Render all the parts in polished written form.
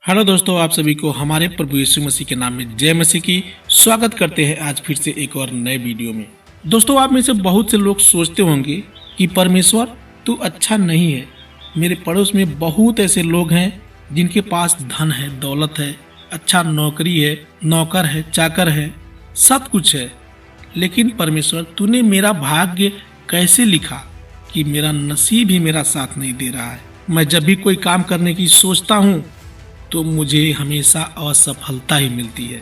Hello दोस्तों, आप सभी को हमारे प्रभु यीशु मसीह के नाम में जय मसीह की स्वागत करते हैं आज फिर से एक और नए वीडियो में। दोस्तों, आप में से बहुत से लोग सोचते होंगे कि परमेश्वर तू अच्छा नहीं है। मेरे पड़ोस में बहुत ऐसे लोग हैं जिनके पास धन है, दौलत है, अच्छा नौकरी है, नौकर है, चाकर है, सब कुछ है, लेकिन परमेश्वर तूने मेरा भाग्य कैसे लिखा कि मेरा नसीब ही मेरा साथ नहीं दे रहा है। मैं जब भी कोई काम करने की सोचता हूँ तो मुझे हमेशा असफलता ही मिलती है।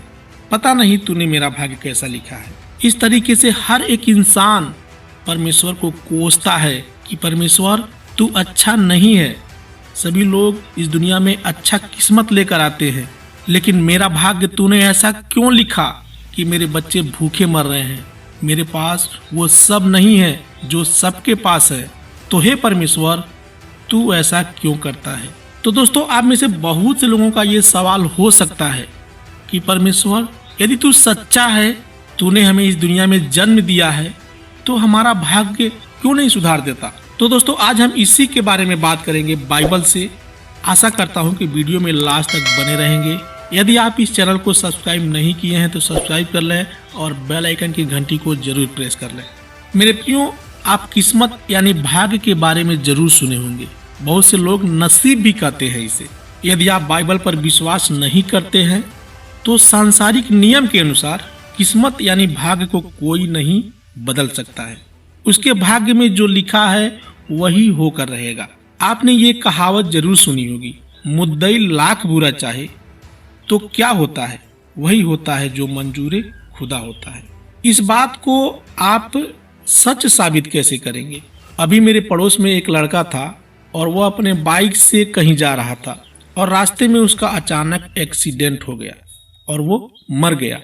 पता नहीं तूने मेरा भाग्य कैसा लिखा है। इस तरीके से हर एक इंसान परमेश्वर को कोसता है कि परमेश्वर तू अच्छा नहीं है। सभी लोग इस दुनिया में अच्छा किस्मत लेकर आते हैं, लेकिन मेरा भाग्य तूने ऐसा क्यों लिखा कि मेरे बच्चे भूखे मर रहे हैं। मेरे पास वो सब नहीं है जो सबके पास है। तो हे परमेश्वर, तू ऐसा क्यों करता है। तो दोस्तों, आप में से बहुत से लोगों का ये सवाल हो सकता है कि परमेश्वर, यदि तू सच्चा है, तूने हमें इस दुनिया में जन्म दिया है, तो हमारा भाग्य क्यों नहीं सुधार देता। तो दोस्तों, आज हम इसी के बारे में बात करेंगे बाइबल से। आशा करता हूं कि वीडियो में लास्ट तक बने रहेंगे। यदि आप इस चैनल को सब्सक्राइब नहीं किए हैं तो सब्सक्राइब कर लें और बेल आइकन की घंटी को जरूर प्रेस कर लें। मेरे प्रियो, आप किस्मत यानी भाग्य के बारे में जरूर सुने होंगे। बहुत से लोग नसीब भी कहते हैं इसे। यदि आप बाइबल पर विश्वास नहीं करते हैं तो सांसारिक नियम के अनुसार किस्मत यानी भाग्य को कोई नहीं बदल सकता है। उसके भाग्य में जो लिखा है वही होकर रहेगा। आपने ये कहावत जरूर सुनी होगी, मुद्दई लाख बुरा चाहे तो क्या होता है, वही होता है जो मंजूरे खुदा होता है। इस बात को आप सच साबित कैसे करेंगे। अभी मेरे पड़ोस में एक लड़का था और वो अपने बाइक से कहीं जा रहा था और रास्ते में उसका अचानक एक्सीडेंट हो गया और वो मर गया।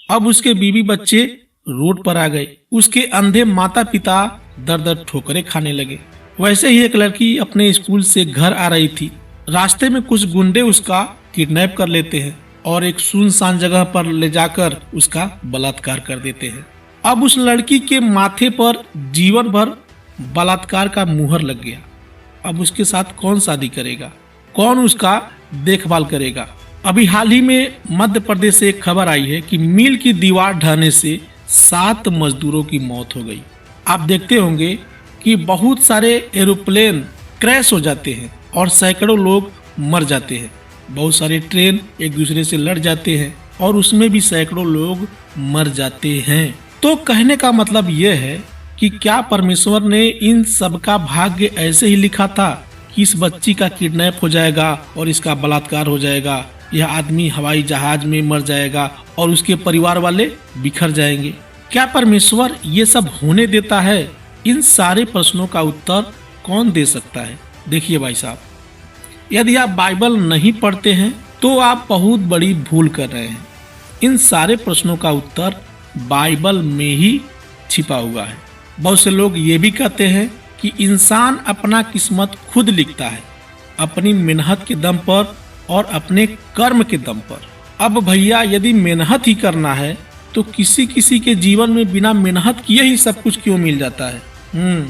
अब उसके बीवी बच्चे रोड पर आ गए। उसके अंधे माता पिता दर दर ठोकरें खाने लगे। वैसे ही एक लड़की अपने स्कूल से घर आ रही थी। रास्ते में कुछ गुंडे उसका किडनैप कर लेते हैं और एक सुनसान जगह पर ले जाकर उसका बलात्कार कर देते हैं। अब उस लड़की के माथे पर जीवन भर बलात्कार का मुहर लग गया। अब उसके साथ कौन शादी करेगा, कौन उसका देखभाल करेगा। अभी हाल ही में मध्य प्रदेश से एक खबर आई है कि मिल की दीवार ढहने से 7 मजदूरों की मौत हो गई। आप देखते होंगे कि बहुत सारे एरोप्लेन क्रैश हो जाते हैं और सैकड़ों लोग मर जाते हैं। बहुत सारे ट्रेन एक दूसरे से लड़ जाते हैं और उसमें भी सैकड़ों लोग मर जाते हैं। तो कहने का मतलब यह है कि क्या परमेश्वर ने इन सब का भाग्य ऐसे ही लिखा था कि इस बच्ची का किडनैप हो जाएगा और इसका बलात्कार हो जाएगा, यह आदमी हवाई जहाज में मर जाएगा और उसके परिवार वाले बिखर जाएंगे। क्या परमेश्वर ये सब होने देता है? इन सारे प्रश्नों का उत्तर कौन दे सकता है? देखिए भाई साहब, यदि आप बाइबल नहीं पढ़ते हैं तो आप बहुत बड़ी भूल कर रहे हैं। इन सारे प्रश्नों का उत्तर बाइबल में ही छिपा हुआ है। बहुत से लोग ये भी कहते हैं कि इंसान अपना किस्मत खुद लिखता है, अपनी मेहनत के दम पर और अपने कर्म के दम पर। अब भैया, यदि मेहनत ही करना है तो किसी किसी के जीवन में बिना मेहनत किए ही सब कुछ क्यों मिल जाता है।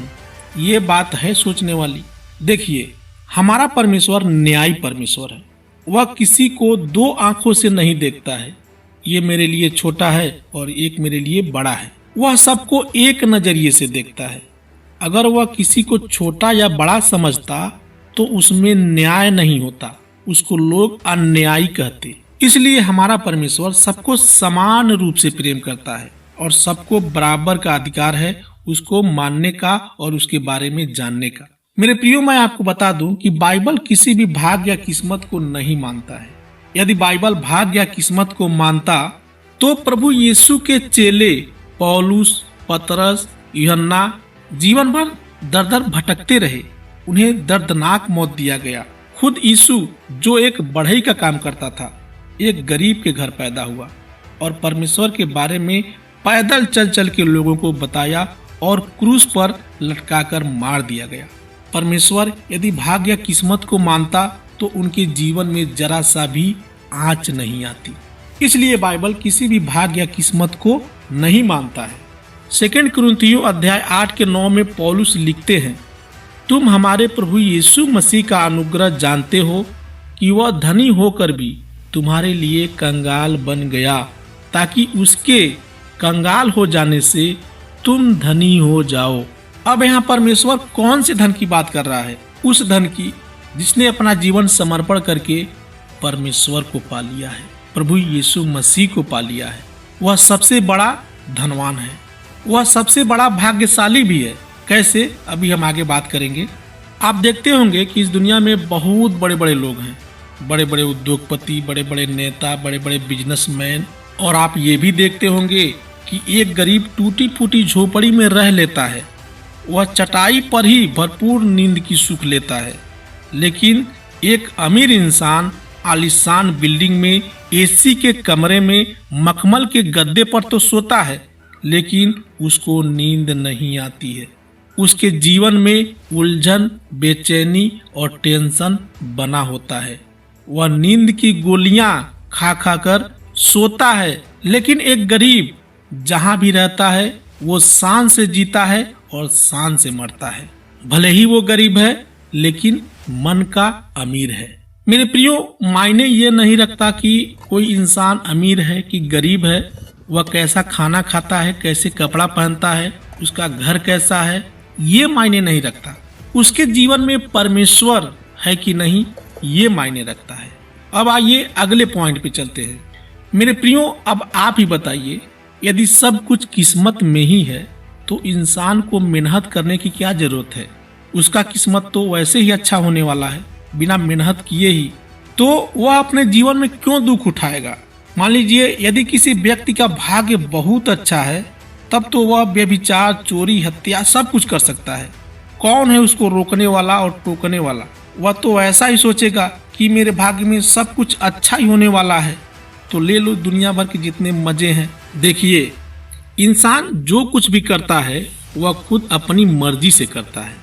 ये बात है सोचने वाली। देखिए, हमारा परमेश्वर न्यायी परमेश्वर है। वह किसी को 2 आंखों से नहीं देखता है, ये मेरे लिए छोटा है और एक मेरे लिए बड़ा है। वह सबको एक नजरिए से देखता है। अगर वह किसी को छोटा या बड़ा समझता तो उसमें न्याय नहीं होता, उसको लोग अन्यायी कहते। इसलिए हमारा परमेश्वर सबको समान रूप से प्रेम करता है और सबको बराबर का अधिकार है उसको मानने का और उसके बारे में जानने का। मेरे प्रियो, मैं आपको बता दूं कि बाइबल किसी भी भाग्य या किस्मत को नहीं मानता है। यदि बाइबल भाग्य या किस्मत को मानता तो प्रभु यीशु के चेले पौलुस, पतरस, यूहन्ना जीवन भर दर दर भटकते रहे। उन्हें दर्दनाक मौत दिया गया। खुद यीशु, जो एक बढ़ई का काम करता था, एक गरीब के घर पैदा हुआ और परमेश्वर के बारे में पैदल चल चल के लोगों को बताया और क्रूस पर लटकाकर मार दिया गया। परमेश्वर यदि भाग्य या किस्मत को मानता तो उनके जीवन में जरा सा भी आंच नहीं आती। इसलिए बाइबल किसी भी भाग्य या किस्मत को नहीं मानता है। 2 कुरिन्थियों अध्याय 8 के 9 में पौलुस लिखते हैं, तुम हमारे प्रभु यीशु मसीह का अनुग्रह जानते हो कि वह धनी होकर भी तुम्हारे लिए कंगाल बन गया, ताकि उसके कंगाल हो जाने से तुम धनी हो जाओ। अब यहाँ परमेश्वर कौन से धन की बात कर रहा है? उस धन की जिसने अपना जीवन समर्पण करके परमेश्वर को पा लिया है, प्रभु यीशु मसीह को पा लिया है। वह सबसे बड़ा धनवान है, वह सबसे बड़ा भाग्यशाली भी है। कैसे? अभी हम आगे बात करेंगे। आप देखते होंगे कि इस दुनिया में बहुत बड़े बड़े लोग हैं, बड़े बड़े उद्योगपति, बड़े बड़े नेता, बड़े बड़े बिजनेसमैन, और आप ये भी देखते होंगे कि एक गरीब टूटी फूटी झोपड़ी में रह लेता है, वह चटाई पर ही भरपूर नींद की सुख लेता है। लेकिन एक अमीर इंसान आलीशान बिल्डिंग में एसी के कमरे में मखमल के गद्दे पर तो सोता है, लेकिन उसको नींद नहीं आती है। उसके जीवन में उलझन, बेचैनी और टेंशन बना होता है। वह नींद की गोलियां खा खा कर सोता है। लेकिन एक गरीब जहां भी रहता है वो शान से जीता है और शान से मरता है। भले ही वो गरीब है, लेकिन मन का अमीर है। मेरे प्रियो, मायने ये नहीं रखता कि कोई इंसान अमीर है कि गरीब है, वह कैसा खाना खाता है, कैसे कपड़ा पहनता है, उसका घर कैसा है, ये मायने नहीं रखता। उसके जीवन में परमेश्वर है कि नहीं, ये मायने रखता है। अब आइए अगले पॉइंट पे चलते हैं। मेरे प्रियो, अब आप ही बताइए, यदि सब कुछ किस्मत में ही है तो इंसान को मेहनत करने की क्या जरूरत है? उसका किस्मत तो वैसे ही अच्छा होने वाला है बिना मेहनत किए ही, तो वह अपने जीवन में क्यों दुख उठाएगा? मान लीजिए यदि किसी व्यक्ति का भाग्य बहुत अच्छा है, तब तो वह व्यभिचार, चोरी, हत्या सब कुछ कर सकता है। कौन है उसको रोकने वाला और टोकने वाला? वह तो ऐसा ही सोचेगा कि मेरे भाग्य में सब कुछ अच्छा ही होने वाला है, तो ले लो दुनिया भर के जितने मजे हैं। देखिए, इंसान जो कुछ भी करता है वह खुद अपनी मर्जी से करता है,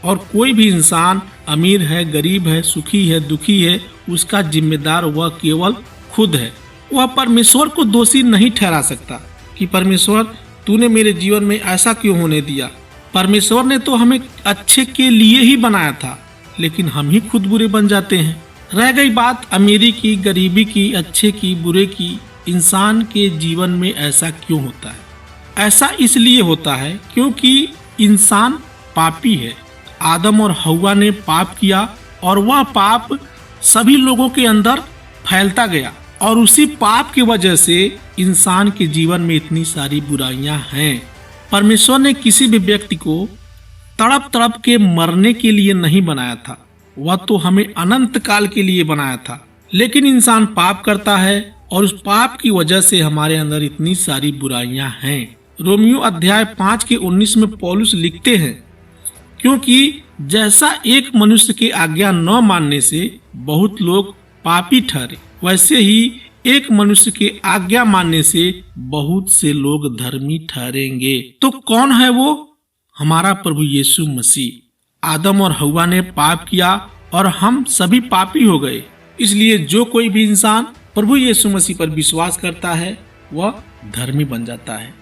और कोई भी इंसान अमीर है, गरीब है, सुखी है, दुखी है, उसका जिम्मेदार वह केवल खुद है। वह परमेश्वर को दोषी नहीं ठहरा सकता कि परमेश्वर तूने मेरे जीवन में ऐसा क्यों होने दिया। परमेश्वर ने तो हमें अच्छे के लिए ही बनाया था, लेकिन हम ही खुद बुरे बन जाते हैं। रह गई बात अमीरी की, गरीबी की, अच्छे की, बुरे की, इंसान के जीवन में ऐसा क्यों होता है? ऐसा इसलिए होता है क्योंकि इंसान पापी है। आदम और हव्वा ने पाप किया और वह पाप सभी लोगों के अंदर फैलता गया, और उसी पाप की वजह से इंसान के जीवन में इतनी सारी बुराइयां हैं। परमेश्वर ने किसी भी व्यक्ति को तड़प तड़प के मरने के लिए नहीं बनाया था, वह तो हमें अनंत काल के लिए बनाया था। लेकिन इंसान पाप करता है और उस पाप की वजह से हमारे अंदर इतनी सारी बुराइयां हैं। रोमियो अध्याय 5 के 19 में पौलुस लिखते हैं, क्योंकि जैसा एक मनुष्य की आज्ञा न मानने से बहुत लोग पापी ठहरे, वैसे ही एक मनुष्य के आज्ञा मानने से बहुत से लोग धर्मी ठहरेंगे। तो कौन है वो? हमारा प्रभु यीशु मसीह। आदम और हव्वा ने पाप किया और हम सभी पापी हो गए। इसलिए जो कोई भी इंसान प्रभु यीशु मसीह पर विश्वास करता है वह धर्मी बन जाता है।